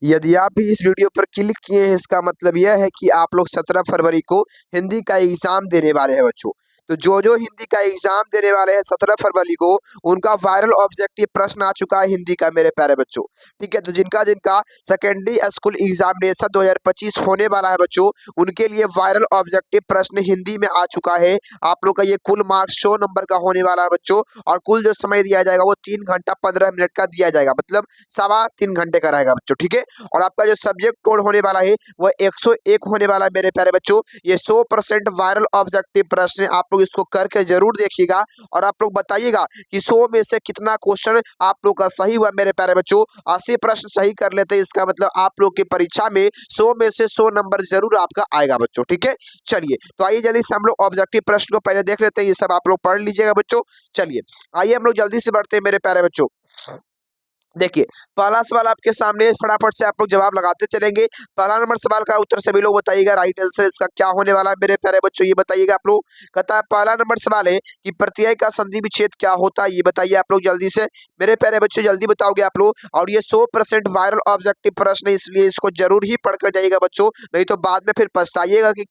यदि आप भी इस वीडियो पर क्लिक किए हैं, इसका मतलब यह है कि आप लोग 17 फरवरी को हिंदी का एग्जाम देने वाले हैं बच्चों। तो जो जो हिंदी का एग्जाम देने वाले हैं 17 फरवरी को, उनका वायरल ऑब्जेक्टिव प्रश्न आ चुका है हिंदी का मेरे प्यारे बच्चों। ठीक है, तो जिनका जिनका सेकेंडरी स्कूल एग्जामिनेशन 2025 होने वाला है बच्चों, उनके लिए वायरल ऑब्जेक्टिव प्रश्न हिंदी में आ चुका है। आप लोग का ये कुल मार्क्स 100 नंबर का होने वाला है बच्चों, और कुल जो समय दिया जाएगा वो 3 घंटा 15 मिनट का दिया जाएगा, मतलब 3.25 घंटे का रहेगा बच्चों। ठीक है, और आपका जो सब्जेक्ट कोड होने वाला है वह 101 होने वाला है मेरे प्यारे बच्चों। ये 100% वायरल ऑब्जेक्टिव प्रश्न है, आप लोग इसको करके जरूर देखिएगा और आप लोग बताइएगा कि 100 में से कितना क्वेश्चन आप लोग का सही हुआ मेरे प्यारे बच्चों। 80 प्रश्न सही कर लेते हैं, इसका मतलब आप लोग की परीक्षा में 100 में से 100 नंबर जरूर आपका आएगा बच्चों। ठीक है, चलिए तो आइए जल्दी से हम लोग ऑब्जेक्टिव प्रश्न को पहले देख लेते हैं, ये सब आप लोग पढ़ लीजिएगा बच्चों। चलिए आइए हम लोग जल्दी से बढ़ते हैं मेरे प्यारे बच्चों। देखिए, पहला सवाल आपके सामने, फटाफट से आप लोग जवाब लगाते चलेंगे। पहला नंबर सवाल का उत्तर सभी लोग बताइएगा, राइट आंसर इसका क्या होने वाला है मेरे प्यारे बच्चों, ये बताइएगा आप लोग। कहता है पहला नंबर सवाल है कि प्रत्यय का संधि विच्छेद क्या होता है, ये बताइए आप लोग जल्दी से मेरे प्यारे बच्चों, जल्दी बताओगे आप लोग। और ये 100% वायरल ऑब्जेक्टिव प्रश्न है, इसलिए इसको जरूर ही पढ़ कर जाइएगा बच्चों, नहीं तो बाद में फिर पछताइएगा कि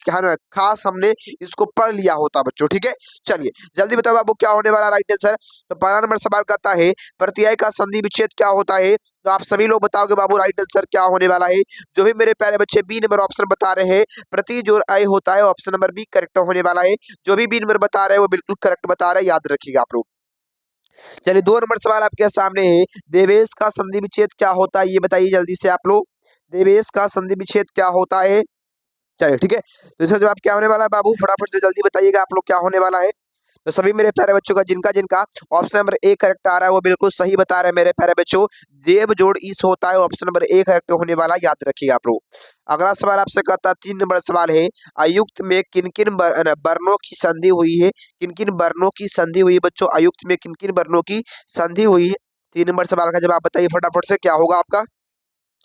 खास हमने इसको पढ़ लिया होता बच्चों। ठीक है, चलिए जल्दी बताओ बाबू क्या होने वाला राइट आंसर। तो पहला नंबर सवाल कहता है प्रत्यय का संधि विच्छेद क्या होता है, तो आप सभी लोग बताओगे बाबू राइट आंसर क्या होने वाला है। जो भी मेरे प्यारे बच्चे बी नंबर ऑप्शन बता रहे हैं, प्रति जो अय होता है, ऑप्शन नंबर बी करेक्ट होने वाला है। जो भी बी नंबर बता रहे हैं वो बिल्कुल करेक्ट बता रहे हैं, याद रखिएगा आप लोग। चलिए 2 नंबर सवाल आपके सामने है, देवेश का संधि विच्छेद क्या होता है, ये बताइए जल्दी से आप लोग। देवेश का संधि विच्छेद क्या होता है, चलिए ठीक है। तो इसका जवाब क्या होने वाला है बाबू, फटाफट से जल्दी बताइएगा आप लोग क्या होने वाला है। तो सभी मेरे प्यारे बच्चों का जिनका जिनका ऑप्शन नंबर ए करेक्ट आ रहा है वो बिल्कुल सही बता रहे हैं मेरे प्यारे बच्चों। देव जोड़ ईस होता है, ऑप्शन नंबर ए करेक्ट होने वाला, याद रखिएगा आप लोग। अगला सवाल आपसे कहता है 3 नंबर सवाल है, अयुक्त में किन किन वर्णों की संधि हुई है, किन किन वर्णों की संधि हुई है बच्चों, अयुक्त में किन किन वर्णों की संधि हुई है। 3 नंबर सवाल का जवाब बताइए फटाफट से, क्या होगा आपका।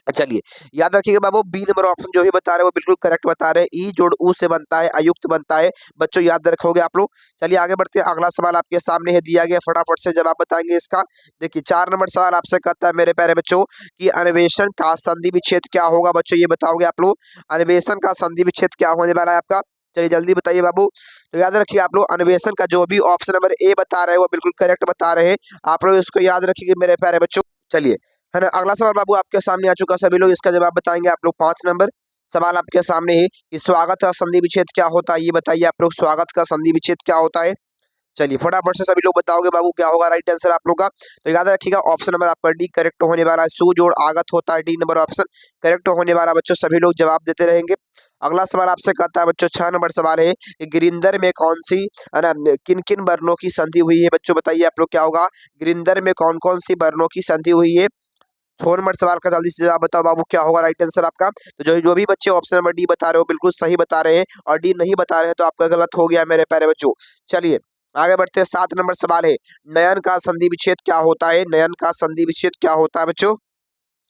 चलिए याद रखिएगा बाबू, बी नंबर ऑप्शन जो भी बता रहे हैं वो बिल्कुल करेक्ट बता रहे हैं, ई जोड़ ऊ से बनता है, अयुक्त बनता है बच्चों, याद रखोगे आप लोग। चलिए आगे बढ़ते हैं, अगला सवाल आपके सामने है दिया गया, फटाफट से जवाब बताएंगे इसका। देखिए 4 नंबर सवाल आपसे कहता है मेरे प्यारे बच्चों कि अन्वेषण का संधि विच्छेद क्या होगा बच्चों, ये बताओगे आप लोग। अन्वेषण का संधि विच्छेद क्या होने वाला है आपका, चलिए जल्दी बताइए बाबू। तो याद रखिए आप लोग, अन्वेषण का जो भी ऑप्शन नंबर ए बता रहे हैं वो बिल्कुल करेक्ट बता रहे हैं, आप लोग इसको याद रखिए मेरे प्यारे बच्चों। चलिए है ना, अगला सवाल बाबू आपके सामने आ चुका, सभी लोग इसका जवाब बताएंगे आप लोग। 5 नंबर सवाल आपके सामने है कि स्वागत का संधि विच्छेद क्या होता है, ये बताइए आप लोग, स्वागत का संधि विच्छेद क्या होता है। चलिए फटाफट से सभी लोग बताओगे बाबू क्या होगा राइट आंसर आप लोग का। तो याद रखिएगा ऑप्शन नंबर आपका डी करेक्ट होने वाला है, सु जोड़ आगत होता है, डी नंबर ऑप्शन करेक्ट होने वाला बच्चों, सभी लोग जवाब देते रहेंगे। अगला सवाल आपसे कहता है बच्चों, 6 नंबर सवाल है कि गिरिंदर में कौन सी है ना, किन किन वर्णों की संधि हुई है बच्चों, बताइए आप लोग क्या होगा। गिरिंदर में कौन कौन सी वर्णों की संधि हुई है। 4 नंबर सवाल का जल्दी से जवाब बताओ बाबू, क्या होगा राइट आंसर आपका। तो जो भी बच्चे ऑप्शन नंबर डी बता रहे हो बिल्कुल सही बता रहे हैं, और डी नहीं बता रहे हैं तो आपका गलत हो गया मेरे प्यारे बच्चों। चलिए आगे बढ़ते हैं, 7 नंबर सवाल है, नयन का संधि विच्छेद क्या होता है, नयन का संधि विच्छेद क्या होता है बच्चों।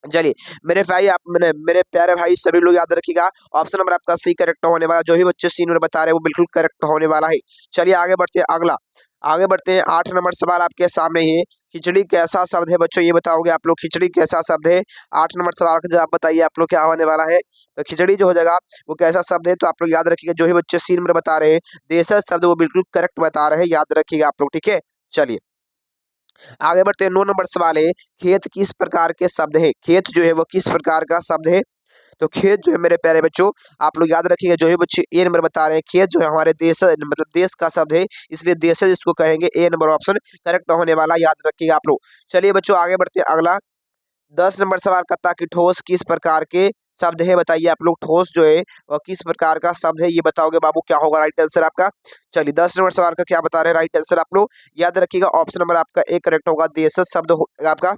चलिए मेरे भाई आप मेरे प्यारे भाई सभी लोग याद रखिएगा, ऑप्शन नंबर आपका सी करेक्ट होने वाला, जो भी बच्चे सी नंबर बता रहे हैं वो बिल्कुल करेक्ट होने वाला है। चलिए आगे बढ़ते हैं, आगे बढ़ते हैं, 8 नंबर सवाल आपके सामने है, खिचड़ी कैसा शब्द है बच्चों, ये बताओगे आप लोग, खिचड़ी कैसा शब्द है। 8 नंबर सवाल का जवाब बताइए आप लोग क्या होने वाला है। तो खिचड़ी जो हो जाएगा वो कैसा शब्द है, तो आप लोग याद रखिएगा, जो भी बच्चे सी नंबर बता रहे हैं देशज शब्द वो बिल्कुल करेक्ट बता रहे हैं, याद रखिएगा आप लोग। ठीक है, चलिए आगे बढ़ते हैं, 9 नंबर सवाल है, खेत किस प्रकार के शब्द है, खेत जो है वो किस प्रकार का शब्द है। तो खेत जो है मेरे प्यारे बच्चों, आप लोग याद रखिएगा, जो है बच्चे ए नंबर बता रहे हैं, खेत जो है हमारे देश मतलब देश का शब्द है, इसलिए देश इसको कहेंगे, ए नंबर ऑप्शन करेक्ट होने वाला, याद रखिएगा आप लोग। चलिए बच्चों आगे बढ़ते हैं, अगला 10 नंबर सवाल कहता कि ठोस किस प्रकार के शब्द है, बताइए आप लोग, ठोस जो है वह किस प्रकार का शब्द है, ये बताओगे बाबू, क्या होगा राइट आंसर आपका। चलिए 10 नंबर सवाल का क्या बता रहे हैं राइट आंसर आप लोग, याद रखिएगा ऑप्शन नंबर आपका ए करेक्ट होगा, देशज शब्द होगा आपका,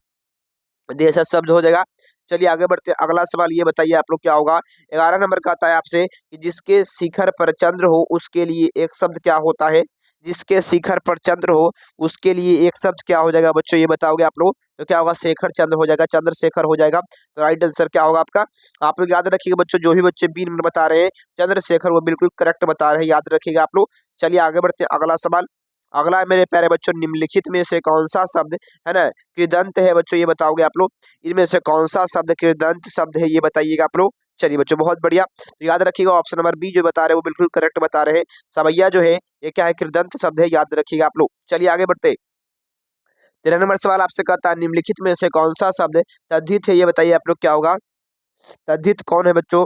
देशज शब्द हो जाएगा। चलिए आगे बढ़ते हैं, अगला सवाल ये बताइए आप लोग क्या होगा। 11 नंबर का आता है आपसे कि जिसके शिखर पर चंद्र हो उसके लिए एक शब्द क्या होता है, जिसके शिखर पर चंद्र हो उसके लिए एक शब्द क्या हो जाएगा बच्चों, ये बताओगे आप लोग। तो क्या होगा, शेखर चंद्र हो जाएगा, चंद्रशेखर हो जाएगा। तो राइट आंसर क्या होगा आपका, आप लोग याद रखिएगा बच्चों, जो भी बच्चे बी नंबर बता रहे हैं चंद्रशेखर वो बिल्कुल करेक्ट बता रहे हैं, याद रखिएगा आप लोग। चलिए आगे बढ़ते हैं, अगला सवाल अगला है मेरे प्यारे बच्चों, निम्नलिखित में से कौन सा शब्द है ना कृदंत है बच्चों, ये बताओगे आप लोग। इनमें से कौन सा शब्द कृदंत शब्द है, ये बताइएगा आप लोग। चलिए बच्चों, बहुत बढ़िया। तो याद रखिएगा ऑप्शन नंबर बी जो बता रहे हैं वो बिल्कुल करेक्ट बता रहे हैं। सवैया जो है ये क्या है, कृदंत शब्द है, याद रखिएगा आप लोग। चलिए आगे बढ़ते। 13 नंबर सवाल आपसे कहता है, निम्नलिखित में से कौन सा शब्द तद्धित है, ये बताइए आप लोग क्या होगा। तद्धित कौन है बच्चों?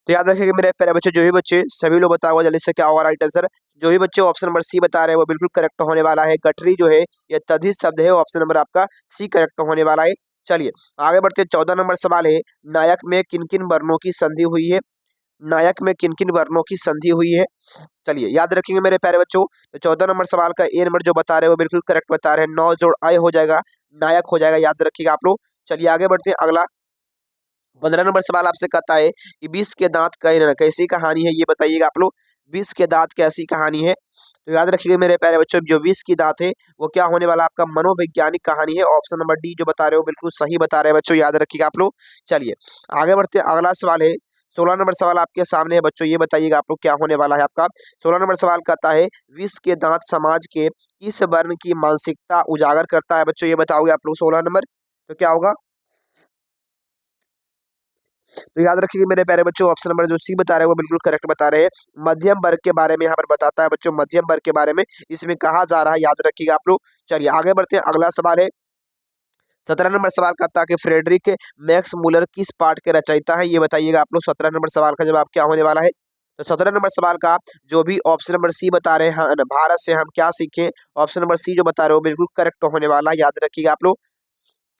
तो याद रखिएगा मेरे प्यारे बच्चे, जो भी बच्चे सभी लोग बताओ जल्दी से क्या होगा राइट आंसर। जो भी बच्चे ऑप्शन नंबर सी बता रहे हैं वो बिल्कुल करेक्ट होने वाला है। गठरी जो है ये तद्धित शब्द है, ऑप्शन नंबर आपका सी करेक्ट होने वाला है। चलिए आगे बढ़ते हैं। 14 नंबर सवाल है, नायक में किन किन वर्णों की संधि हुई है। नायक में किन किन वर्णों की संधि हुई है, चलिए याद रखेंगे मेरे प्यारे बच्चों। तो 14 नंबर सवाल का ए नंबर जो बता रहे हैं वो बिल्कुल करेक्ट बता रहे हैं। 9 जोड़ आय हो जाएगा, नायक हो जाएगा, याद रखिएगा आप लोग। चलिए आगे बढ़ते हैं। अगला 15 नंबर सवाल आपसे कहता है कि विष के दांत कैसी कहानी है, ये बताइएगा आप लोग। विष के दांत कैसी कहानी है, तो याद रखिएगा मेरे प्यारे बच्चों, जो विष की दांत है वो क्या होने वाला आपका मनोवैज्ञानिक कहानी है। ऑप्शन नंबर डी जो बता रहे हो बिल्कुल सही बता रहे हैं बच्चों, याद रखिएगा आप लोग। चलिए आगे बढ़ते हैं। अगला सवाल है 16 नंबर सवाल आपके सामने है बच्चों, ये बताइएगा आप लोग क्या होने वाला है आपका। 16 नंबर सवाल कहता है, विष के दांत समाज के किस वर्ण की मानसिकता उजागर करता है बच्चों, ये बताओगे आप लोग 16 नंबर। तो क्या होगा, तो याद रखिए मेरे प्यारे बच्चों, ऑप्शन नंबर जो सी बता रहे हैं वो बिल्कुल करेक्ट बता रहे हैं। मध्यम वर्ग के बारे में यहाँ पर बताता है बच्चों, मध्यम वर्ग के बारे में इसमें कहा जा रहा है, याद रखिएगा आप लोग। चलिए आगे बढ़ते हैं। अगला सवाल है 17 नंबर सवाल कहता है कि फ्रेडरिक मैक्स मूलर किस पाठ के रचयिता है, ये बताइएगा आप लोग। 17 नंबर सवाल का जवाब क्या होने वाला है। तो 17 नंबर सवाल का जो भी ऑप्शन नंबर सी बता रहे हैं, हाँ, भारत से हम क्या सीखें, ऑप्शन नंबर सी जो बता रहे हो बिल्कुल करेक्ट होने वाला है, याद रखिएगा आप लोग।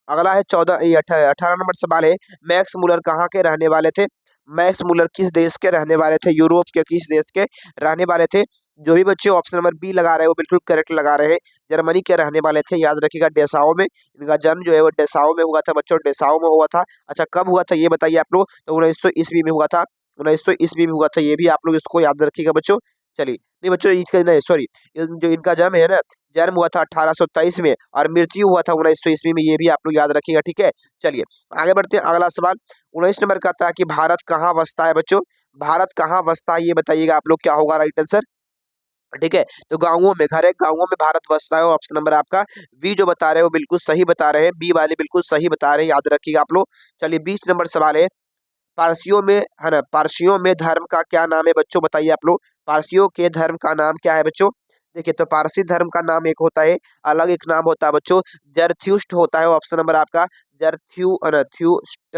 अगला है 18 नंबर सवाल है, मैक्स मूलर कहाँ के रहने वाले थे। मैक्स मूलर किस देश के रहने वाले थे, यूरोप के किस देश के रहने वाले थे। जो भी बच्चे ऑप्शन नंबर बी लगा रहे हैं वो बिल्कुल करेक्ट लगा रहे हैं, जर्मनी के रहने वाले थे, याद रखिएगा। डेसाओ में इनका जन्म जो है वो डेसाओ में हुआ था बच्चों, डेसाओ में हुआ था। अच्छा कब हुआ था ये बताइए आप लोग, तो 1900 ईस्वी में हुआ था, 1900 ईस्वी में हुआ था, ये भी आप लोग इसको याद रखिएगा बच्चों। चलिए नहीं बच्चों, इसका नहीं सॉरी, जो इनका जन्म है ना, जन्म हुआ था 1823 में और मृत्यु हुआ था 1900 ईस्वी में, ये भी आप लोग याद रखिएगा, ठीक है। चलिए आगे बढ़ते हैं। अगला सवाल 19 नंबर का था कि भारत कहाँ बसता है बच्चों। भारत कहाँ बसता है ये बताइएगा आप लोग, क्या होगा राइट आंसर, ठीक है। तो गाँवों में, घर है गाँवों में भारत बसता है, ऑप्शन नंबर आपका बी जो बता रहे हैं वो बिल्कुल सही बता रहे हैं, बी वाले बिल्कुल सही बता रहे हैं, याद रखिएगा आप लोग। चलिए 20 नंबर सवाल है, पारसियों में है ना, पारसियों में धर्म का क्या नाम है बच्चों, बताइए आप लोग। पारसियों के धर्म का नाम क्या है बच्चों। देखिए तो पारसी धर्म का नाम एक होता है, अलग एक नाम होता है बच्चों, जरथ्युस्ट होता है, ऑप्शन नंबर आपका जरथ्युस्ट,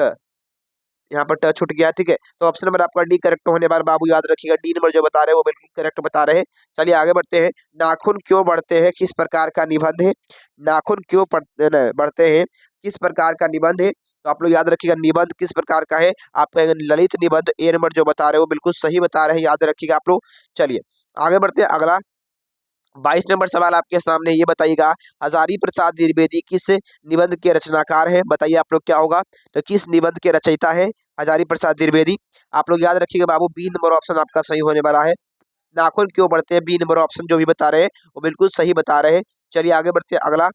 यहाँ पर ट छूट गया, ठीक है। तो ऑप्शन नंबर आपका डी करेक्ट होने वाला बाबू, याद रखिएगा। डी नंबर जो बता रहे हैं वो बिल्कुल करेक्ट बता रहे हैं। चलिए आगे बढ़ते हैं। नाखून क्यों बढ़ते हैं, किस प्रकार का निबंध है। नाखून क्यों बढ़ते हैं, किस प्रकार का निबंध है, तो आप लोग याद रखिएगा निबंध किस प्रकार का है, आप कहेंगे ललित निबंध। ए नंबर जो बता रहे हो बिल्कुल सही बता रहे हैं, याद रखिएगा आप लोग। चलिए आगे बढ़ते हैं। अगला 22 नंबर सवाल आपके सामने, ये बताइएगा हजारी प्रसाद द्विवेदी किस निबंध के रचनाकार हैं, बताइए आप लोग क्या होगा। तो किस निबंध के रचयिता है हजारी प्रसाद द्विवेदी, आप लोग याद रखिएगा बाबू, बी नंबर ऑप्शन आपका सही होने वाला है। नाखून क्यों बढ़ते हैं, बी नंबर ऑप्शन जो भी बता रहे हैं वो बिल्कुल सही बता रहे हैं। चलिए आगे बढ़ते हैं। अगला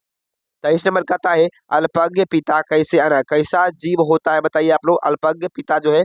23 नंबर का आता है, अल्पज्ञ पिता कैसा जीव होता है, बताइए आप लोग। अल्पज्ञ पिता जो है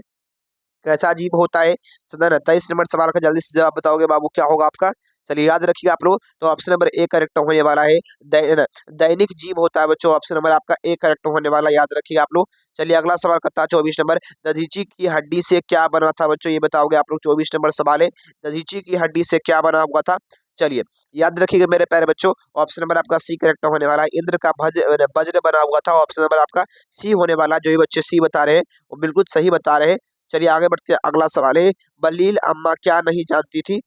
कैसा जीव होता है, सदन 23 नंबर सवाल का जल्दी से जवाब बताओगे बाबू, क्या होगा आपका। चलिए याद रखिएगा आप लोग, तो ऑप्शन नंबर ए करेक्ट होने वाला है। दैनिक जीव होता है बच्चों, ऑप्शन नंबर आपका ए करेक्ट होने वाला, याद रखिएगा आप लोग। चलिए अगला सवाल करता है 24 नंबर, दधीची की हड्डी से क्या बना था बच्चों, ये बताओगे आप लोग। 24 नंबर सवाल है, दधीची की हड्डी से क्या बना हुआ था। चलिए याद रखिएगा मेरे प्यारे बच्चों, ऑप्शन नंबर आपका सी करेक्ट होने वाला है। इंद्र का वज्र बना हुआ था, ऑप्शन नंबर आपका सी होने वाला। जो ये बच्चे सी बता रहे हैं वो बिल्कुल सही बता रहे हैं। चलिए आगे बढ़ते हैं। अगला सवाल है, बलील अम्मा क्या नहीं जानती थी,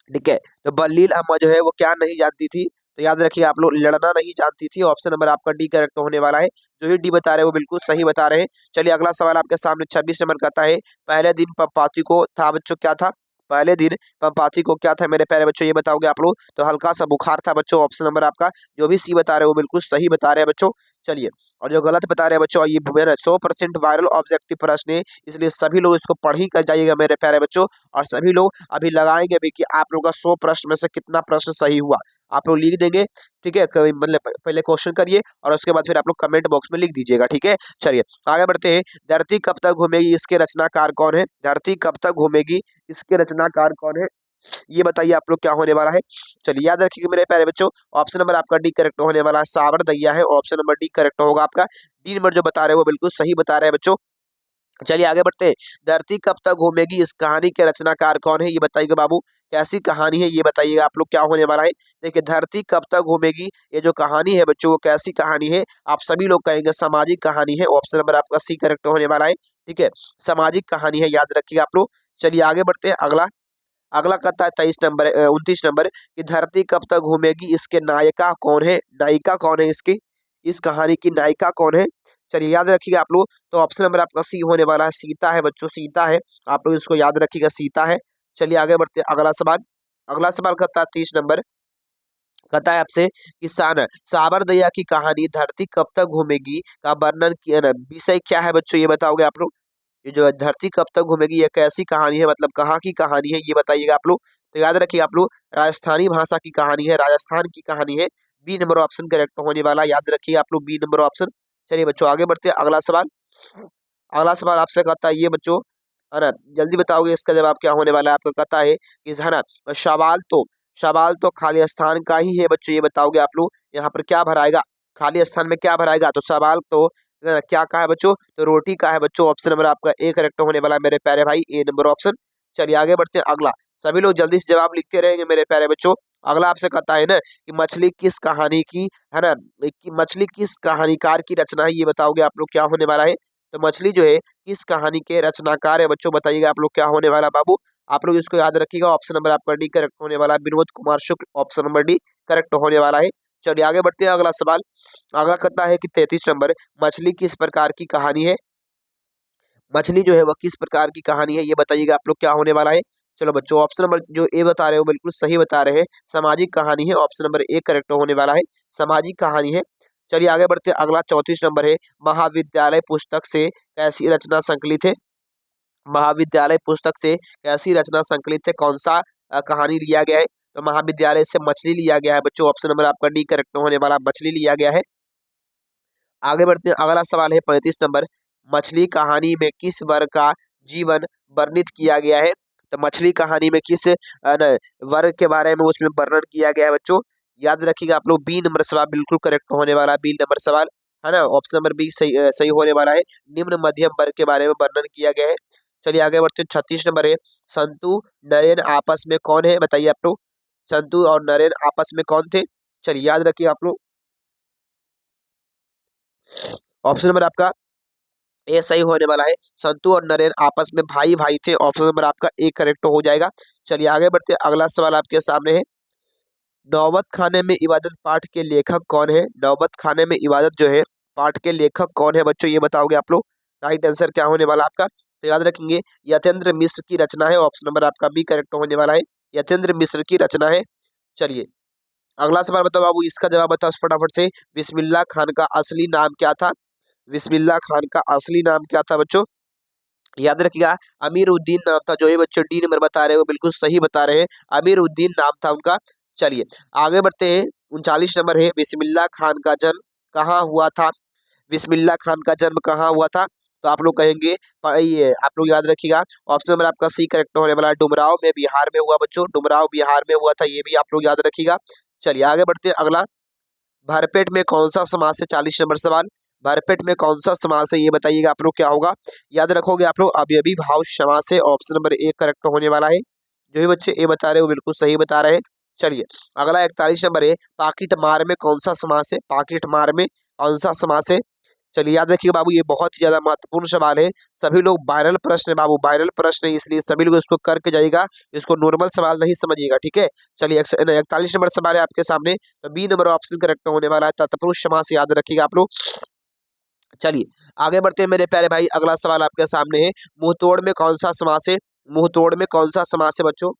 ठीक है। तो बलील अम्मा जो है वो क्या नहीं जानती थी, तो याद रखिए आप लोग, लड़ना नहीं जानती थी, ऑप्शन नंबर आपका डी करेक्ट होने वाला है। जो ही डी बता रहे हैं वो बिल्कुल सही बता रहे हैं। चलिए अगला सवाल आपके सामने 26 नंबर का आता है, पहले दिन पपाती को था बच्चों, क्या था पहले दिन पपाती को क्या था मेरे प्यारे बच्चों, ये बताओगे आप लोग। तो हल्का सा बुखार था बच्चों, ऑप्शन नंबर आपका जो भी सी बता रहे हैं वो बिल्कुल सही बता रहे हैं बच्चों। चलिए और जो गलत बता रहे हैं बच्चों, ये 100% वायरल ऑब्जेक्टिव प्रश्न है, इसलिए सभी लोग इसको पढ़ ही कर जाइएगा मेरे प्यारे बच्चों। और सभी लोग अभी लगाएंगे भी कि आप लोगों का 100 प्रश्न में से कितना प्रश्न सही हुआ, आप लोग लिख देंगे, ठीक है। मतलब पहले क्वेश्चन करिए और उसके बाद फिर आप लोग कमेंट बॉक्स में लिख दीजिएगा, ठीक है। चलिए आगे बढ़ते हैं। धरती कब तक घूमेगी, इसके रचनाकार कौन है। धरती कब तक घूमेगी, इसके रचनाकार कौन है। ये बताइए आप लोग क्या होने वाला है। चलिए याद रखिएगा मेरे प्यारे बच्चों, ऑप्शन नंबर आपका डी करेक्ट होने वाला है, साबर दैया है, ऑप्शन नंबर डी करेक्ट होगा आपका। डी नंबर जो बता रहे हैं वो बिल्कुल सही बता रहे हैं बच्चों। चलिए आगे बढ़ते हैं। धरती कब तक घूमेगी, इस कहानी के रचनाकार कौन है, ये बताइएगा बाबू। कैसी कहानी है ये बताइएगा आप लोग क्या होने वाला है। देखिए धरती कब तक घूमेगी, ये जो कहानी है बच्चों वो कैसी कहानी है, आप सभी लोग कहेंगे सामाजिक कहानी है, ऑप्शन नंबर आपका सी करेक्ट होने वाला है। ठीक है, सामाजिक कहानी है, याद रखिएगा आप लोग। चलिए आगे बढ़ते हैं। अगला अगला कहता है 23 नंबर 29 नंबर कि धरती कब तक घूमेगी, इसके नायिका कौन है, नायिका कौन है इसकी, इस कहानी की नायिका कौन है। चलिए याद रखिएगा आप लोग, तो ऑप्शन नंबर आपका सी होने वाला है, सीता है बच्चों, सीता है, आप लोग इसको याद रखिएगा, सीता है। चलिए आगे बढ़ते हैं। अगला सवाल, अगला सवाल कहता है 30 नंबर, कहता है आपसे कि साबर दया की कहानी धरती कब तक घूमेगी का वर्णन किया ना, विषय क्या है बच्चों ये बताओगे आप लोग। ये जो धरती कब तक घूमेगी ये कैसी कहानी है, मतलब कहाँ की कहानी है ये बताइएगा आप लोग। तो याद रखिए आप लोग, राजस्थानी भाषा की कहानी है, राजस्थान की कहानी है। बी नंबर ऑप्शन करेक्ट होने वाला, याद रखिए आप लोग बी नंबर ऑप्शन। चलिए बच्चों आगे बढ़ते हैं। अगला सवाल, अगला सवाल आपसे कहता है ये बच्चों, है ना, जल्दी बताओगे इसका जवाब क्या होने वाला है आपका। कहता है कि है ना, सवाल तो खाली स्थान का ही है बच्चों, ये बताओगे आप लोग। यहाँ पर क्या भराएगा, खाली स्थान में क्या भराएगा, तो सवाल तो क्या का है बच्चों, तो रोटी का है बच्चों, ऑप्शन नंबर आपका ए करेक्ट होने वाला है मेरे प्यारे भाई, ए नंबर ऑप्शन। चलिए आगे बढ़ते हैं। अगला, सभी लोग जल्दी से जवाब लिखते रहेंगे मेरे प्यारे बच्चों। अगला आपसे कहता है ना कि मछली किस कहानी की, है ना, कि मछली किस कहानीकार की रचना है, ये बताओगे आप लोग क्या होने वाला है। तो मछली जो है किस कहानी के रचनाकार है बच्चों, बताइएगा आप लोग क्या होने वाला बाबू। आप लोग इसको याद रखिएगा, ऑप्शन नंबर आपका डी करेक्ट होने वाला है, Vinod Kumar Shukla, option number D correct होने वाला है। चलिए आगे बढ़ते हैं। अगला सवाल, अगला कहता है कि 33 नंबर, मछली किस प्रकार की कहानी है, मछली जो है वह किस प्रकार की कहानी है, ये बताइएगा आप लोग क्या होने वाला है। चलो बच्चों ऑप्शन नंबर जो ए बता रहे हो बिल्कुल सही बता रहे हैं, सामाजिक कहानी है, ऑप्शन नंबर ए करेक्ट होने वाला है, सामाजिक कहानी है। चलिए आगे बढ़ते हैं। अगला 34 नंबर है, महाविद्यालय पुस्तक से कैसी रचना संकलित है, महाविद्यालय पुस्तक से कैसी रचना संकलित है, कौन सा कहानी लिया गया है, तो महाविद्यालय से मछली लिया गया है बच्चों, ऑप्शन नंबर आपका डी करेक्ट होने वाला, मछली लिया गया है। आगे बढ़ते हैं। अगला सवाल है 35 नंबर, मछली कहानी में किस वर्ग का जीवन वर्णित किया गया है, तो मछली कहानी में किस वर्ग के बारे में उसमें वर्णन किया गया है बच्चों, याद रखिएगा आप लोग, बी नंबर सवाल बिल्कुल करेक्ट होने वाला, बी नंबर सवाल, है ना, ऑप्शन नंबर बी सही सही होने वाला है, निम्न मध्यम वर्ग के बारे में वर्णन किया गया है। चलिए आगे बढ़ते हैं। 36 नंबर है, संतु नरेन आपस में कौन है, बताइए आप लोग, संतु और नरेन आपस में कौन थे। चलिए याद रखिए आप लोग, ऑप्शन नंबर आपका ए सही होने वाला है, संतु और नरेन आपस में भाई भाई थे, ऑप्शन नंबर आपका ए करेक्ट हो जाएगा। चलिए आगे बढ़ते हैं। अगला सवाल आपके सामने है, नौबत खाने में इबादत पाठ के लेखक कौन है, नौबत खाने में इबादत जो है पाठ के लेखक कौन है बच्चों, ये बताओगे आप लोग। राइट आंसर क्या होने वाला आपका, तो याद रखेंगे यतेंद्र मिश्र की रचना है, ऑप्शन नंबर आपका बी करेक्ट होने वाला है, यतेंद्र मिश्र की रचना है। चलिए अगला सवाल बताओ बाबू, इसका जवाब बताओ फटाफट से। बिस्मिल्लाह खान का असली नाम क्या था, बिस्मिल्लाह खान का असली नाम क्या था बच्चों, याद रखिएगा अमीर उद्दीन नाम था, जो ये बच्चों डी नंबर बता रहे हो बिल्कुल सही बता रहे हैं, अमीर उद्दीन नाम था उनका। चलिए आगे बढ़ते हैं। 39 नंबर है, बिस्मिल्लाह खान का जन्म कहाँ हुआ था, बिस्मिल्लाह खान का जन्म कहाँ हुआ था, तो आप लोग कहेंगे ये आप लोग याद रखिएगा, ऑप्शन नंबर आपका सी करेक्ट होने वाला है, डुमराव में बिहार में हुआ बच्चों, डुमराव बिहार में हुआ था, ये भी आप लोग याद रखिएगा। चलिए आगे बढ़ते हैं। अगला, भरपेट में कौन सा समास है, 40 नंबर सवाल, भरपेट में कौन सा समास है ये बताइएगा आप लोग क्या होगा। याद रखोगे आप लोग, अवयवी भाव समास है, ऑप्शन नंबर ए करेक्ट होने वाला है, जो भी बच्चे ए बता रहे हो बिल्कुल सही बता रहे हैं। चलिए अगला 41 नंबर है, पाकिट मार में कौन सा समास है, पाकिट मार में कौन सा समास है। चलिए याद रखिएगा बाबू, ये बहुत ही ज्यादा महत्वपूर्ण सवाल है, सभी लोग वायरल प्रश्न है बाबू, वायरल प्रश्न है, इसलिए सभी लोग इसको करके जाइएगा, इसको नॉर्मल सवाल नहीं समझिएगा, ठीक है। चलिए 41 नंबर सवाल है आपके सामने, तो बी नंबर ऑप्शन करेक्ट होने वाला है, तत्पुरुष समास, याद रखिएगा आप लोग। चलिए आगे बढ़ते हैं मेरे प्यारे भाई। अगला सवाल आपके सामने है, मुंहतोड़ में कौन सा समास है, मुंहतोड़ में कौन सा समास है बच्चों,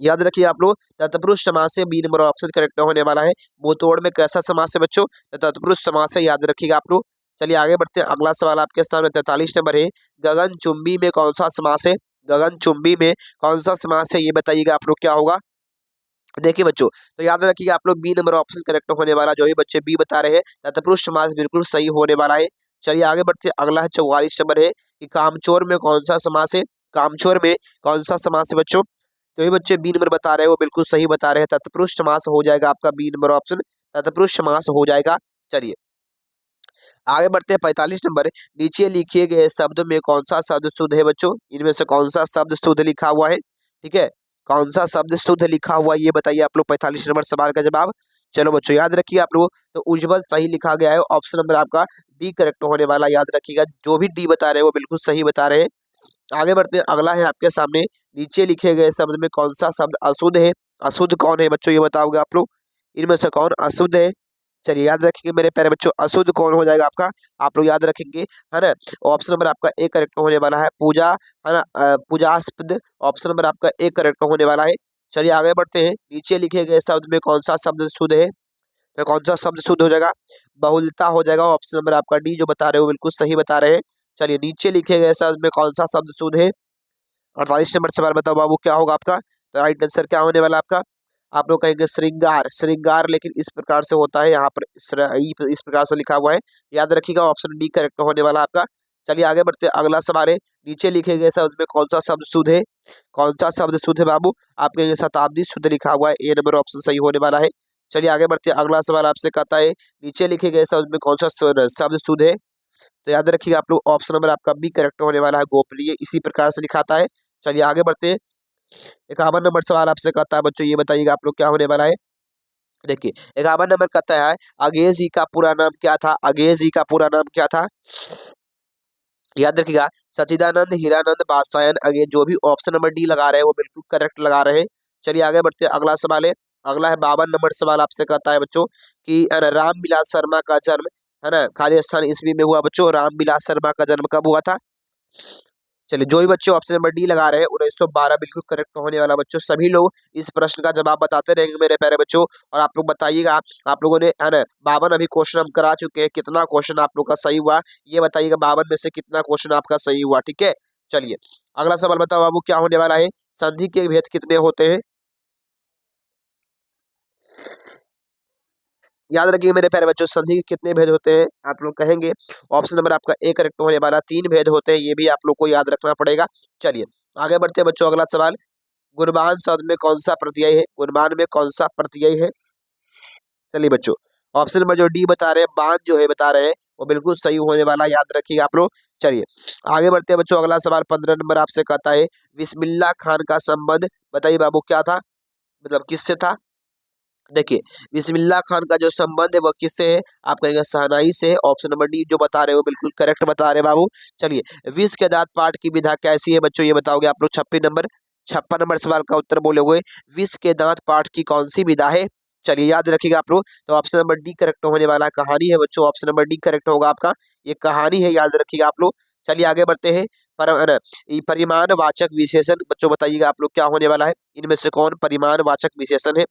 याद रखिए आप लोग, तत्पुरुष समास है, बी नंबर ऑप्शन करेक्ट होने वाला है। मुंहतोड़ में कैसा समास है बच्चों, तो तत्पुरुष समास है, याद रखिएगा आप लोग। चलिए आगे बढ़ते हैं। अगला सवाल आपके सामने 43 नंबर है, गगनचुंबी में कौन सा समास है, गगनचुंबी में कौन सा समास है ये बताइएगा आप लोग क्या होगा। देखिए बच्चों, तो याद रखिएगा आप लोग, बी नंबर ऑप्शन करेक्ट होने वाला, जो ही बच्चे बी बता रहे हैं, तत्पुरुष समास बिल्कुल सही होने वाला है। चलिए आगे बढ़ते हैं। अगला है 44 नंबर है कि कामचोर में कौन सा समास है, कामचोर में कौन सा समास है बच्चों? तो ये बच्चे बी नंबर बता रहे हैं, वो बिल्कुल सही बता रहे हैं, तत्पुरुष समास हो जाएगा आपका बी नंबर ऑप्शन, तत्पुरुष समास हो जाएगा। चलिए आगे बढ़ते हैं 45 नंबर। नीचे लिखे गए शब्द में कौन सा शब्द शुद्ध है बच्चों? इनमें से कौन सा शब्द शुद्ध लिखा हुआ है? ठीक है, कौन सा शब्द शुद्ध लिखा हुआ है ये बताइए आप लोग 45 नंबर सवाल का जवाब। चलो बच्चों याद रखिए आप लोग, तो उज्जवल सही लिखा गया है, ऑप्शन नंबर आपका डी करेक्ट होने वाला, याद रखिएगा जो भी डी बता रहे हैं वो बिल्कुल सही बता रहे हैं। आगे बढ़ते हैं, अगला है आपके सामने, नीचे लिखे गए शब्द में कौन सा शब्द अशुद्ध है? अशुद्ध कौन है बच्चों ये बताओगे आप लोग, इनमें से कौन अशुद्ध है? चलिए याद रखेंगे मेरे प्यारे बच्चों, अशुद्ध कौन हो जाएगा आपका, आप लोग याद रखेंगे, है ना। ऑप्शन नंबर आपका ए करेक्ट होने वाला है, पूजा, है ना, पूजास्पद, ऑप्शन नंबर आपका ए करेक्ट होने वाला है। चलिए आगे बढ़ते हैं, नीचे लिखे गए शब्द में कौन सा शब्द शुद्ध है? तो कौन सा शब्द शुद्ध हो जाएगा? बहुलता हो जाएगा, ऑप्शन नंबर आपका डी जो बता रहे हो बिल्कुल सही बता रहे हैं। चलिए नीचे लिखे गए शब्द में कौन सा शब्द शुद्ध है? 48 नंबर सवाल बताओ बाबू क्या होगा आपका, तो राइट आंसर क्या होने वाला आपका, आप लोग कहेंगे श्रृंगार, श्रृंगार लेकिन इस प्रकार से होता है, यहाँ पर इस प्रकार से लिखा हुआ है, याद रखिएगा ऑप्शन डी करेक्ट होने वाला आपका। चलिए आगे बढ़ते हैं, अगला सवाल है, नीचे लिखे गए शब्द में कौन सा शब्द शुद्ध है? कौन सा शब्द शुद्ध है बाबू? आप कहेंगे शताब्दी शुद्ध लिखा हुआ है, ए नंबर ऑप्शन सही होने वाला है। चलिए आगे बढ़ते हैं, अगला सवाल आपसे कहता है, नीचे लिखे गए शब्द में कौन सा शब्द शुद्ध है? तो याद रखिएगा आप लोग ऑप्शन नंबर आपका बी करेक्ट होने वाला है, गोपनीय, इसी प्रकार से लिखाता है। चलिए आगे बढ़ते हैं, 51 नंबर सवाल आपसे कहता है बच्चों, ये बताइएगा आप लोग क्या होने वाला है। देखिए 51 नंबर कहता है, अंग्रेज जी का पूरा नाम क्या था? अंग्रेज जी का पूरा नाम क्या था? याद रखिएगा, सच्चिदानंद हीरानंद बादशाहन अंग्रेज, जो भी ऑप्शन नंबर डी लगा रहे हैं वो बिल्कुल करेक्ट लगा रहे हैं। चलिए आगे बढ़ते हैं, अगला सवाल है, अगला है 52 नंबर सवाल आपसे कहता है बच्चों कि रामविलास शर्मा का जन्म, है ना, खालिस्तान ईस्वी में हुआ बच्चों, रामविलास शर्मा का जन्म कब हुआ था? चलिए जो भी बच्चे ऑप्शन नंबर डी लगा रहे हैं 1912 बिल्कुल करेक्ट होने वाला बच्चों, सभी लोग इस प्रश्न का जवाब बताते रहेंगे मेरे प्यारे बच्चों, और आप लोग बताइएगा, आप लोगों ने, है ना, 52 अभी क्वेश्चन हम करा चुके हैं, कितना क्वेश्चन आप लोग का सही हुआ ये बताइएगा, 52 में से कितना क्वेश्चन आपका सही हुआ, ठीक है। चलिए अगला सवाल बताओ बाबू क्या होने वाला है, संधि के भेद कितने होते हैं? याद रखिए मेरे प्यारे बच्चों, संधि के कितने भेद होते हैं? आप लोग कहेंगे ऑप्शन नंबर आपका ए करेक्ट होने वाला, 3 भेद होते हैं, ये भी आप लोग को याद रखना पड़ेगा। चलिए आगे बढ़ते हैं बच्चों, अगला सवाल, गुणवान शब्द में कौन सा प्रत्यय है? गुणवान में कौन सा प्रत्यय है? चलिए बच्चों ऑप्शन नंबर जो डी बता रहे हैं, बान जो है बता रहे हैं वो बिल्कुल सही होने वाला, याद रखिएगा आप लोग। चलिए आगे बढ़ते हैं बच्चों, अगला सवाल 15 नंबर आपसे कहता है, बिस्मिल्लाह खान का संबंध बताइए बाबू क्या था, मतलब किससे था? देखिए बिस्मिल्लाह खान का जो संबंध है वह किससे है? आप कहेंगे शहनाई से, ऑप्शन नंबर डी जो बता रहे हो बिल्कुल करेक्ट बता रहे हैं बाबू। चलिए विष के दांत पाठ की विधा कैसी है बच्चों ये बताओगे आप लोग 56 नंबर सवाल का उत्तर बोलोगे, विष के दांत पाठ की कौन सी विधा है? चलिए याद रखिएगा आप लोग, तो ऑप्शन नंबर डी करेक्ट होने वाला, कहानी है बच्चों, ऑप्शन नंबर डी करेक्ट होगा आपका, ये कहानी है, याद रखिएगा आप लोग। चलिए आगे बढ़ते हैं, परिमाणवाचक विशेषण बच्चों बताइएगा आप लोग क्या होने वाला है, इनमें से कौन परिमाणवाचक विशेषण है?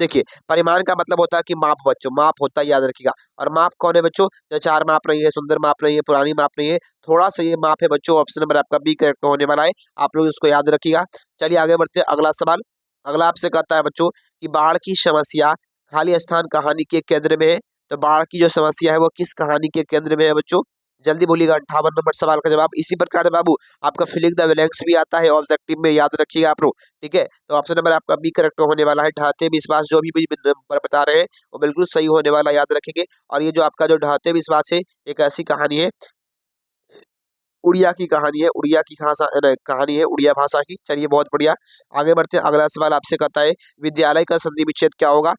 देखिए परिमाण का मतलब होता है कि माप बच्चों, माप होता है, याद रखिएगा, और माप कौन है बच्चों? जो चार माप नहीं है, सुंदर माप नहीं है, पुरानी माप नहीं है, थोड़ा सा ये माप है बच्चों, ऑप्शन नंबर आपका बी करेक्ट होने वाला है, आप लोग इसको याद रखिएगा। चलिए आगे बढ़ते हैं, अगला सवाल, अगला आपसे कहता है बच्चों कि बाढ़ की समस्या खाली स्थान कहानी के केंद्र में है, तो बाढ़ की जो समस्या है वो किस कहानी के केंद्र में है बच्चों? जल्दी बोलिएगा, 58 नंबर सवाल का जवाब। इसी प्रकार से बाबू आपका फिलिंग द ब्लैंक्स भी आता है ऑब्जेक्टिव में, याद रखिएगा आप लोग, ठीक है। तो ऑप्शन नंबर आपका बी करेक्ट होने वाला है, ढाते विश्वास, जो भी नंबर बता रहे हैं वो बिल्कुल सही होने वाला, याद रखेंगे। और ये जो आपका जो ढाते विश्वास है एक ऐसी कहानी है, उड़िया की कहानी है, उड़िया की कहानी है, उड़िया भाषा की। चलिए बहुत बढ़िया, आगे बढ़ते हैं, अगला सवाल आपसे कहता है, विद्यालय का संधि विच्छेद क्या होगा?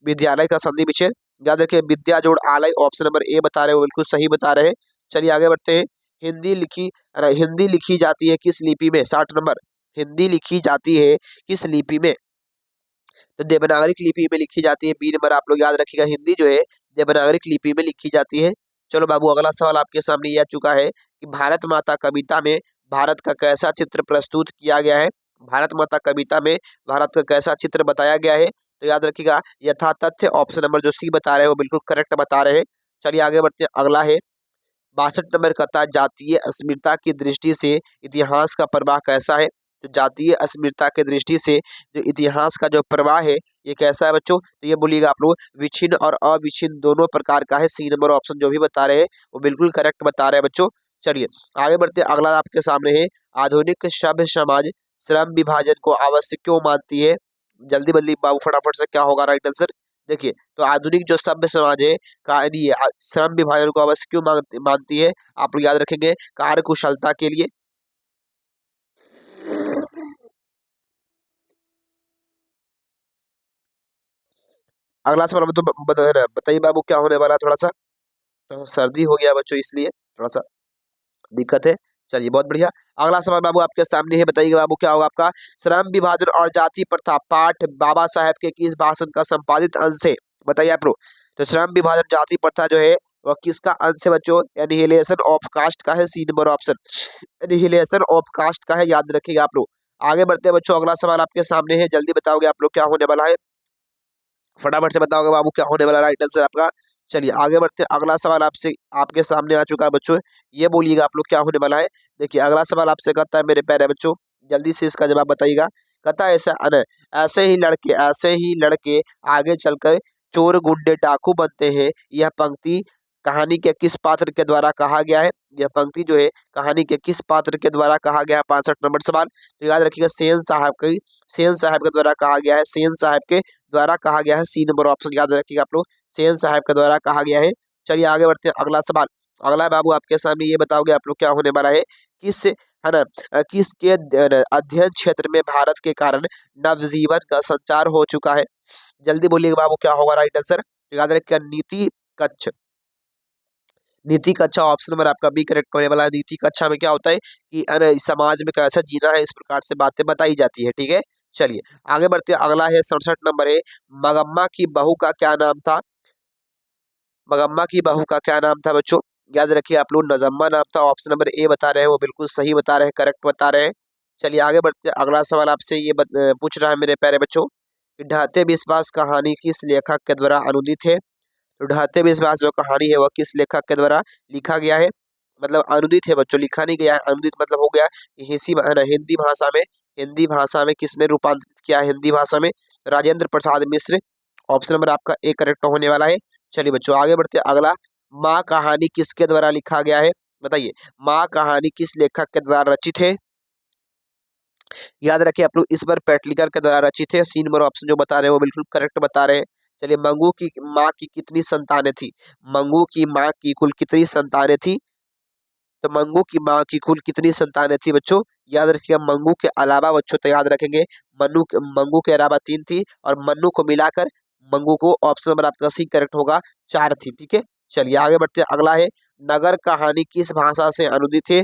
विद्यालय का संधि विच्छेद याद रखिए, विद्या जोड़ आलय, ऑप्शन नंबर ए बता रहे हो बिल्कुल सही बता रहे हैं। चलिए आगे बढ़ते हैं, हिंदी लिखी जाती है किस लिपि में? 60 नंबर, हिंदी लिखी जाती है किस लिपि में? तो देवनागरिक लिपि में लिखी जाती है, बी नंबर आप लोग याद रखिएगा, हिंदी जो है देवनागरिक लिपि में लिखी जाती है। चलो बाबू अगला सवाल आपके सामने यह आ चुका है कि भारत माता कविता में भारत का कैसा चित्र प्रस्तुत किया गया है? भारत माता कविता में भारत का कैसा चित्र बताया गया है? तो याद रखिएगा यथा तथ्य, ऑप्शन नंबर जो सी बता रहे हैं वो बिल्कुल करेक्ट बता रहे हैं। चलिए आगे बढ़ते हैं, अगला है 62 नंबर कहता है, जातीय अस्मिता की दृष्टि से इतिहास का प्रवाह कैसा है? तो जातीय अस्मिता की दृष्टि से जो इतिहास का जो प्रवाह है ये कैसा है बच्चों? तो ये बोलिएगा आप लोग, विच्छिन्न और अविच्छिन्न दोनों प्रकार का है, सी नंबर ऑप्शन जो भी बता रहे हैं वो बिल्कुल करेक्ट बता रहे हैं बच्चों। चलिए आगे बढ़ते हैं, अगला आपके सामने है, आधुनिक सभ्य समाज श्रम विभाजन को आवश्यक क्यों मानती है? जल्दी बल्दी बाबू फटाफट से क्या होगा राइट आंसर? देखिए तो आधुनिक जो सभ्य समाज है श्रम विभाजन को आवश्यक क्यों मानती है? आप लोग याद रखेंगे, कार्य कुशलता के लिए। अगला सवाल बताइए बाबू क्या होने वाला है? थोड़ा सा सर्दी हो गया बच्चों, इसलिए थोड़ा सा दिक्कत है। चलिए बहुत बढ़िया। अगला सवाल बाबू आपके सामने है, बताइए बाबू क्या होगा आपका? श्रम विभाजन और जाति प्रथा पाठ बाबा साहेब के किस भाषण का संपादित अंश है? बताइए आप लोग। तो श्रम विभाजन जाति प्रथा जो है वह किसका अंश है बच्चों? एनिहिलेशन ऑफ कास्ट का है, C number option annihilation of caste का है, याद रखिएगा आप लोग। आगे बढ़ते हैं बच्चों, अगला सवाल आपके सामने है, जल्दी बताओगे आप लोग क्या होने वाला है? फटाफट से बताओगे बाबू क्या होने वाला राइट आंसर आपका? चलिए आगे बढ़ते हैं, अगला सवाल आपसे आपके सामने आ चुका है बच्चों, ये बोलिएगा आप लोग क्या होने वाला है? देखिए अगला सवाल आपसे कहता है मेरे प्यारे बच्चों, जल्दी से इसका जवाब बताइएगा। कहता है ऐसे ही लड़के आगे चलकर चोर गुंडे डाकू बनते हैं, यह पंक्ति कहानी के किस पात्र के द्वारा कहा गया है? यह पंक्ति जो है कहानी के किस पात्र के द्वारा कहा गया है? 65 नंबर सवाल। तो याद रखिएगा सेन साहब के द्वारा कहा गया है, सेन साहब के द्वारा कहा गया है, सी नंबर ऑप्शन याद रखिएगा आप लोग, सेन साहब के द्वारा कहा गया है। चलिए आगे बढ़ते हैं, अगला सवाल। अगला बाबू आपके सामने ये बताओगे आप लोग क्या होने वाला है? किस है ना किसके अध्ययन क्षेत्र में भारत के कारण नवजीवन का संचार हो चुका है? जल्दी बोलिएगा बाबू क्या होगा राइट आंसर? याद रखिएगा कच्छ नीति कक्षा ऑप्शन नंबर आपका बी करेक्ट होने वाला है। नीति कक्षा में क्या होता है कि समाज में कैसा जीना है, इस प्रकार से बातें बताई जाती है, ठीक है। चलिए आगे बढ़ते हैं, अगला है 67 नंबर है, मगम्मा की बहू का क्या नाम था? मगम्मा की बहू का क्या नाम था बच्चों? याद रखिए आप लोग, नजम्मा नाम था। ऑप्शन नंबर ए बता रहे हैं, वो बिल्कुल सही बता रहे हैं, करेक्ट बता रहे हैं। चलिए आगे बढ़ते हैं, अगला सवाल आपसे ये पूछ रहा है मेरे प्यारे बच्चों कि ढहते विश्वास कहानी किस लेखक के द्वारा अनुदित है? तो ढहते विश्वास जो कहानी है वह किस लेखक के द्वारा लिखा गया है? मतलब अनुदित है बच्चों, लिखा नहीं गया है। अनुदित मतलब हो गया कि हिंदी भाषा में किसने रूपांतरित किया है? हिंदी भाषा में राजेंद्र प्रसाद मिश्र। ऑप्शन नंबर आपका ए करेक्ट होने वाला है। चलिए बच्चों आगे बढ़ते हैं, अगला, माँ कहानी किसके द्वारा लिखा गया है? बताइए, माँ कहानी किस लेखक के द्वारा रचित है? याद रखिए आप लोग, इस बार पेटलिकर के द्वारा रचित है। सी नंबर ऑप्शन जो बता रहे हैं वो बिल्कुल करेक्ट बता रहे हैं। चलिए, मंगू की माँ की कितनी संतानें थी? मंगू की माँ की कुल कितनी संतानें थी? तो मंगू की माँ की कुल कितनी संतानें थी बच्चों? याद रखिएगा, मंगू के अलावा बच्चों तो याद रखेंगे मंगू के अलावा 3 थी, और मन्नू को मिलाकर मंगू को ऑप्शन नंबर आपका सी करेक्ट होगा, 4 थी, ठीक है। चलिए आगे बढ़ते हैं, अगला है, नगर कहानी किस भाषा से अनुदित है?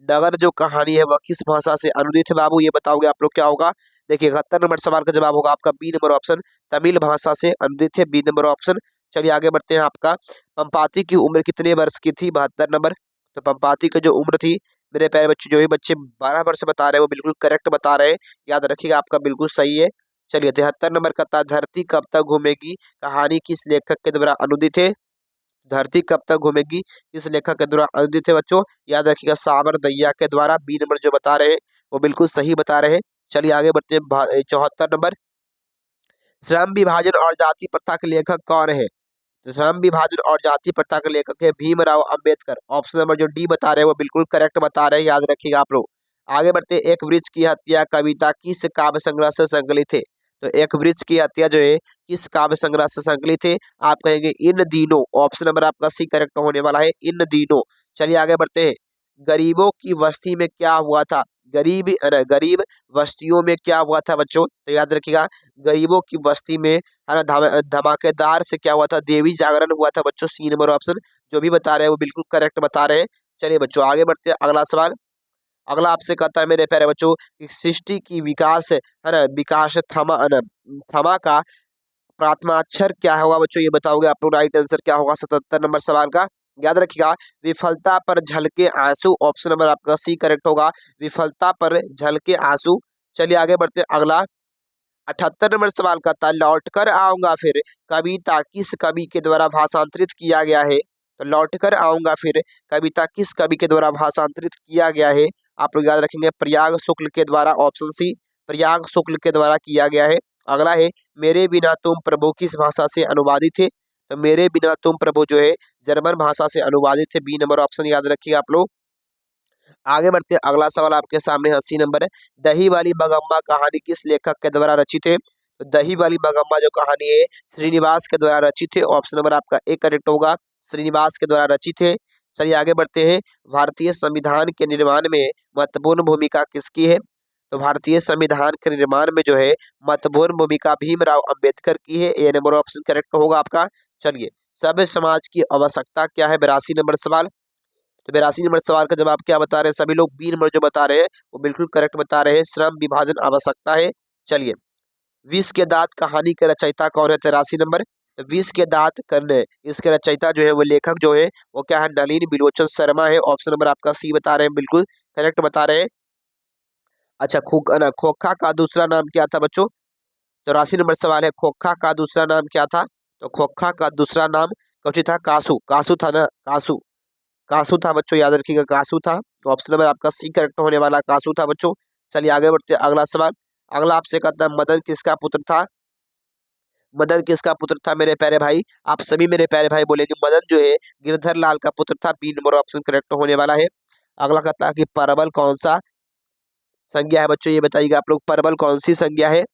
नगर जो कहानी है वह किस भाषा से अनुदित है बाबू, ये बताओगे आप लोग क्या होगा? देखिए 71 नंबर सवाल का जवाब होगा आपका बी नंबर ऑप्शन, तमिल भाषा से अनुदित है, बी नंबर ऑप्शन। चलिए आगे बढ़ते हैं, आपका पंपाती की उम्र कितने वर्ष की थी? 72 नंबर। तो पंपाती की जो उम्र थी मेरे प्यारे बच्चे, जो भी बच्चे 12 वर्ष बता रहे हैं वो बिल्कुल करेक्ट बता रहे हैं, याद रखिएगा आपका बिल्कुल सही है। चलिए 73 नंबर का था, धरती कब तक घूमेगी कहानी किस लेखक के द्वारा अनुदित है? धरती कब तक घूमेगी इस लेखक के द्वारा अनुदित है बच्चों, याद रखिएगा साबर दैया के द्वारा, बी नंबर जो बता रहे हैं वो बिल्कुल सही बता रहे हैं। चलिए आगे बढ़ते हैं, 74 नंबर, श्रम विभाजन और जाति प्रथा के लेखक कौन है? तो श्रम विभाजन और जाति प्रथा के लेखक है भीमराव अंबेडकर। ऑप्शन नंबर जो डी बता रहे हैं वो बिल्कुल करेक्ट बता रहे हैं, याद रखिएगा आप लोग। आगे बढ़ते हैं, एक वृक्ष की हत्या कविता किस काव्य संग्रह से संकलित है? तो एक वृक्ष की हत्या जो है किस काव्य संग्रह से संकलित है? आप कहेंगे इन दिनों। ऑप्शन नंबर आपका सी करेक्ट होने वाला है, इन दिनों। चलिए आगे बढ़ते हैं, गरीबों की बस्ती में क्या हुआ था? गरीब बस्तियों में क्या हुआ था बच्चों? तो याद रखिएगा, गरीबों की बस्ती में है ना धमाकेदार से क्या हुआ था? देवी जागरण हुआ था बच्चों, सी नंबर ऑप्शन जो भी बता रहे हैं वो बिल्कुल करेक्ट बता रहे हैं। चलिए बच्चों आगे बढ़ते हैं, अगला सवाल। अगला आपसे कहता है मेरे प्यारे बच्चों कि सृष्टि की विकास है ना विकास थमा है ना थमा का प्राथमाक्षर क्या होगा बच्चों, ये बताओगे आप लोग, राइट आंसर क्या होगा 77 नंबर सवाल का? याद रखिएगा, विफलता पर झलके आंसू। ऑप्शन नंबर आपका सी करेक्ट होगा, विफलता पर झलके आंसू। चलिए आगे बढ़ते हैं, अगला 78 नंबर सवाल का था, लौट कर आऊंगा फिर कविता किस कवि के द्वारा भाषांतरित किया गया है? तो लौट कर आऊंगा फिर कविता किस कवि के द्वारा भाषांतरित किया गया है? आप लोग याद रखेंगे, प्रयाग शुक्ल के द्वारा, ऑप्शन सी, प्रयाग शुक्ल के द्वारा किया गया है। अगला है, मेरे बिना तुम प्रभु किस भाषा से अनुवादित है? तो मेरे बिना तुम प्रभु जो है जर्मन भाषा से अनुवादित है। बी नंबर ऑप्शन याद रखिए आप लोग। आगे बढ़ते हैं, अगला सवाल आपके सामने 80 नंबर है। दही वाली बगम्मा कहानी किस लेखक के द्वारा रचित है? तो दही वाली बगम्मा जो कहानी है श्रीनिवास के द्वारा रचित है। ऑप्शन नंबर आपका ए करेक्ट होगा, श्रीनिवास के द्वारा रचित है। चलिए आगे बढ़ते हैं, भारतीय संविधान के निर्माण में महत्वपूर्ण भूमिका किसकी है? तो भारतीय संविधान के निर्माण में जो है महत्वपूर्ण भूमिका भीमराव अंबेडकर की है। ए नंबर ऑप्शन करेक्ट होगा आपका। चलिए, सभ्य समाज की आवश्यकता क्या है? 82 नंबर सवाल। तो 82 नंबर सवाल का जवाब क्या बता रहे हैं सभी लोग? बी नंबर जो बता रहे हैं वो बिल्कुल करेक्ट बता रहे हैं, श्रम विभाजन आवश्यकता है। चलिए, विष के दांत कहानी के रचयिता कौन है? 83 नंबर। तो विष के दांत करने इसके रचयिता जो है वो लेखक जो है वो क्या है? नलिनी बिलोचन शर्मा है। ऑप्शन नंबर आपका सी बता रहे हैं, बिल्कुल करेक्ट बता रहे हैं। अच्छा, खोखा का दूसरा नाम क्या था बच्चों? 84 नंबर सवाल है, खोखा का दूसरा नाम क्या था? तो खोखा का दूसरा नाम कुछ था, कासू। कासू था ना, कासू। कासू था बच्चों, याद रखिएगा कासू था। तो ऑप्शन नंबर आपका सी करेक्ट होने वाला कासू था बच्चों। चलिए आगे बढ़ते हैं, अगला सवाल। अगला आपसे कहता है, मदन किसका पुत्र था? मदन किसका पुत्र था मेरे प्यारे भाई? आप सभी मेरे प्यारे भाई बोलेंगे मदन जो है गिरधर लाल का पुत्र था। बी नंबर ऑप्शन करेक्ट होने वाला है। अगला कहता है कि परवल कौन सा संज्ञा है बच्चों? ये बताइएगा आप लोग, परवल कौन सी संज्ञा है?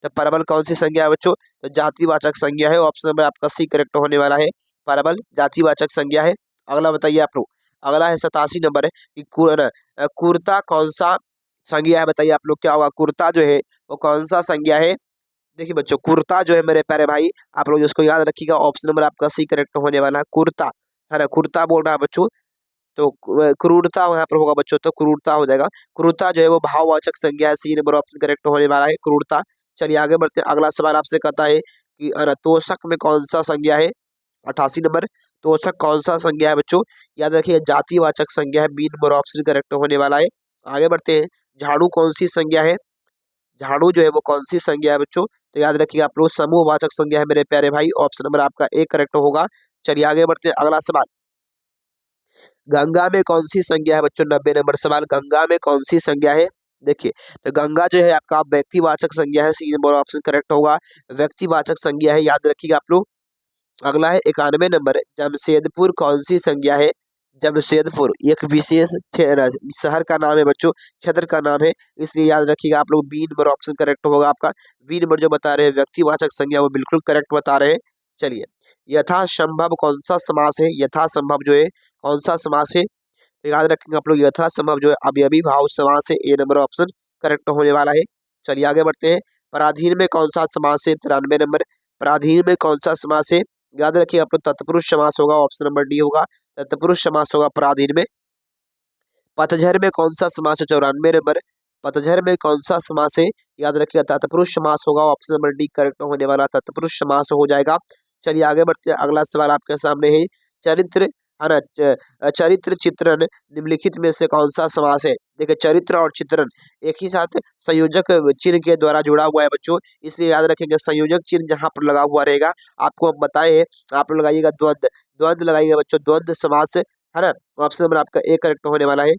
तो परवल कौन सी संज्ञा है बच्चों? तो जातिवाचक संज्ञा है। ऑप्शन नंबर आपका सी करेक्ट होने वाला है, परवल जातिवाचक संज्ञा है। अगला बताइए आप लोग, अगला है 87 नंबर है कि कुर्ता कौन सा संज्ञा है? बताइए आप लोग क्या होगा? कुर्ता जो है वो कौन सा संज्ञा है? देखिए बच्चों, कुर्ता जो है मेरे प्यारे भाई आप लोग इसको याद रखिएगा, ऑप्शन नंबर आपका सी करेक्ट होने वाला है, कुर्ता है ना, कुर्ता बोल रहा है बच्चों। तो क्रूरता वहां पर होगा बच्चों, तो क्रूरता हो जाएगा। क्रूरता जो है वो भाववाचक संज्ञा है। सी नंबर ऑप्शन करेक्ट होने वाला है, क्रूरता। चलिए आगे बढ़ते हैं, अगला सवाल आपसे कहता है कि तोषक में कौन सा संज्ञा है? 88 नंबर। तोषक कौन सा संज्ञा है बच्चों? याद रखिए जातिवाचक संज्ञा है। बी नंबर ऑप्शन करेक्ट होने वाला है। आगे बढ़ते हैं, झाड़ू कौन सी संज्ञा है? झाड़ू जो है वो कौन सी संज्ञा है बच्चों? तो याद रखिए आप लोग समूहवाचक संज्ञा है मेरे प्यारे भाई। ऑप्शन नंबर आपका ए करेक्ट होगा। चलिए आगे बढ़ते हैं, अगला सवाल। गंगा में कौन सी संज्ञा है बच्चों? 90 नंबर सवाल, गंगा में कौन सी संज्ञा है? देखिए, तो गंगा जो है आपका व्यक्तिवाचक संज्ञा है। सी नंबर ऑप्शन करेक्ट होगा, व्यक्तिवाचक संज्ञा है, याद रखिएगा आप लोग। अगला है 91 नंबर, जमशेदपुर कौन सी संज्ञा है? जमशेदपुर एक विशेष शहर का नाम है बच्चों, क्षेत्र का नाम है, इसलिए याद रखिएगा आप लोग। बी नंबर ऑप्शन करेक्ट होगा आपका। बी नंबर जो बता रहे हैं व्यक्तिवाचक संज्ञा वो बिल्कुल करेक्ट बता रहे हैं। चलिए, यथासंभव कौन सा समास है? यथासंभव जो है कौन सा समास है? तो याद रखेंगे आप लोग, यथासंभव जो है अवयवी भाव समास है। ए नंबर ऑप्शन करेक्ट होने वाला है। चलिए आगे बढ़ते हैं, पराधीन में कौन सा समास है? 93 नंबर, पराधीन में कौन सा समास है? याद रखिए आप लोग, तत्पुरुष समास होगा। ऑप्शन नंबर डी होगा, तत्पुरुष समास होगा पराधीन में। पतझर में कौन सा समास है? 94 नंबर, पतझर में कौन सा समास है? याद रखिएगा तत्पुरुष समास होगा। ऑप्शन नंबर डी करेक्ट होने वाला, तत्पुरुष समास हो जाएगा। चलिए आगे बढ़ते हैं, अगला सवाल आपके सामने है, चरित्र है ना, चरित्र चित्रण निम्नलिखित में से कौन सा समास है? देखिए, चरित्र और चित्रण एक ही साथ संयोजक चिन्ह के द्वारा जुड़ा हुआ है बच्चों, इसलिए याद रखेंगे संयोजक चिन्ह जहां पर लगा हुआ रहेगा आपको हम बताए हैं, आप लोग लगाइएगा द्वंद्व। द्वंद्व लगाइएगा बच्चों, द्वंद्व समास है ना। ऑप्शन नंबर आपका ए करेक्ट होने वाला है।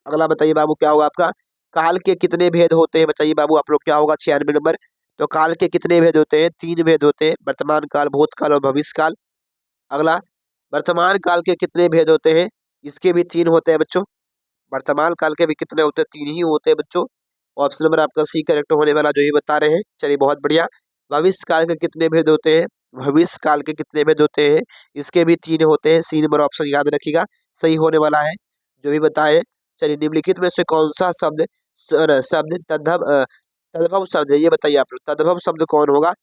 अगला बताइए बाबू क्या होगा आपका? काल के कितने भेद होते हैं? बताइए बाबू आप लोग क्या होगा? 96 नंबर। तो काल के कितने भेद होते हैं? 3 भेद होते हैं, वर्तमान काल, भूतकाल और भविष्य काल। अगला, वर्तमान काल के कितने भेद होते हैं? इसके भी 3 होते हैं बच्चों। वर्तमान काल के भी कितने होते हैं? 3 ही होते हैं बच्चों। ऑप्शन नंबर आपका सी करेक्ट होने वाला, जो ये बता रहे हैं। चलिए बहुत बढ़िया। भविष्य काल के कितने भेद होते हैं? भविष्य काल के कितने भेद होते हैं? इसके भी 3 होते हैं। सी नंबर ऑप्शन याद रखिएगा, सही होने वाला है, जो भी बताए। चलिए, निम्नलिखित में से कौन सा शब्द शब्द तद्भव शब्द है? ये बताइए आप लोग, तद्भव शब्द कौन होगा?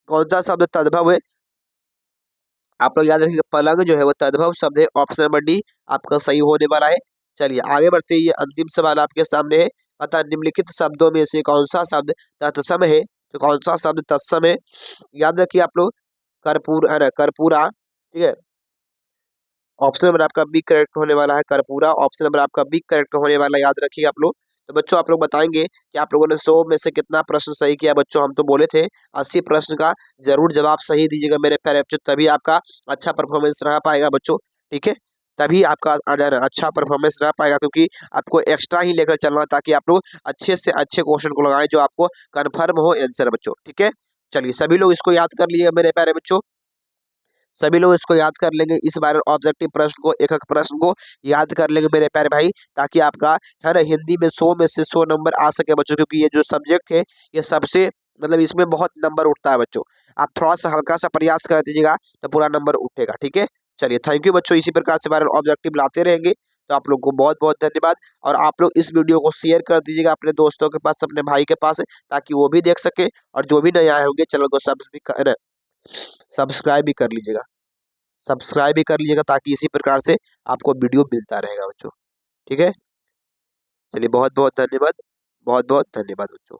कौन सा शब्द तद्भव है? आप लोग याद रखिएगा, पलंग जो है वो तद्भव शब्द है। ऑप्शन नंबर डी आपका सही होने वाला है। चलिए आगे बढ़ते हैं, ये अंतिम सवाल आपके सामने है, अतः निम्नलिखित शब्दों में से कौन सा शब्द तत्सम है? तो कौन सा शब्द तत्सम है? याद रखिए आप लोग, कर्पूर है ना, कर्पूरा, ठीक है। ऑप्शन नंबर आपका बी करेक्ट होने वाला है, कर्पूरा। ऑप्शन नंबर आपका बी करेक्ट होने वाला है, याद रखिए आप लोग। तो बच्चों आप लोग बताएंगे कि आप लोगों ने 100 में से कितना प्रश्न सही किया बच्चों? हम तो बोले थे 80 प्रश्न का जरूर जवाब सही दीजिएगा मेरे प्यारे बच्चों, तभी आपका अच्छा परफॉर्मेंस रह पाएगा बच्चों, ठीक है। तभी आपका अच्छा परफॉर्मेंस रह पाएगा, क्योंकि आपको एक्स्ट्रा ही लेकर चलना, ताकि आप लोग अच्छे से अच्छे क्वेश्चन को लगाएं जो आपको कन्फर्म हो आंसर बच्चों, ठीक है। चलिए सभी लोग इसको याद कर लिए मेरे प्यारे बच्चों। सभी लोग इसको याद कर लेंगे, इस वायरल ऑब्जेक्टिव प्रश्न को, एक एक प्रश्न को याद कर लेंगे मेरे प्यारे भाई, ताकि आपका है ना हिंदी में 100 में से 100 नंबर आ सके बच्चों, क्योंकि ये जो सब्जेक्ट है ये सबसे मतलब इसमें बहुत नंबर उठता है बच्चों। आप थोड़ा सा हल्का सा प्रयास कर दीजिएगा तो पूरा नंबर उठेगा, ठीक है। चलिए थैंक यू बच्चों, इसी प्रकार से वायरल ऑब्जेक्टिव लाते रहेंगे। तो आप लोग को बहुत बहुत धन्यवाद, और आप लोग इस वीडियो को शेयर कर दीजिएगा अपने दोस्तों के पास, अपने भाई के पास, ताकि वो भी देख सके, और जो भी नए आए होंगे चैनल को सब्सक्राइब भी कर लीजिएगा, सब्सक्राइब भी कर लीजिएगा, ताकि इसी प्रकार से आपको वीडियो मिलता रहेगा बच्चों, ठीक है। चलिए बहुत बहुत धन्यवाद, बहुत बहुत धन्यवाद बच्चों।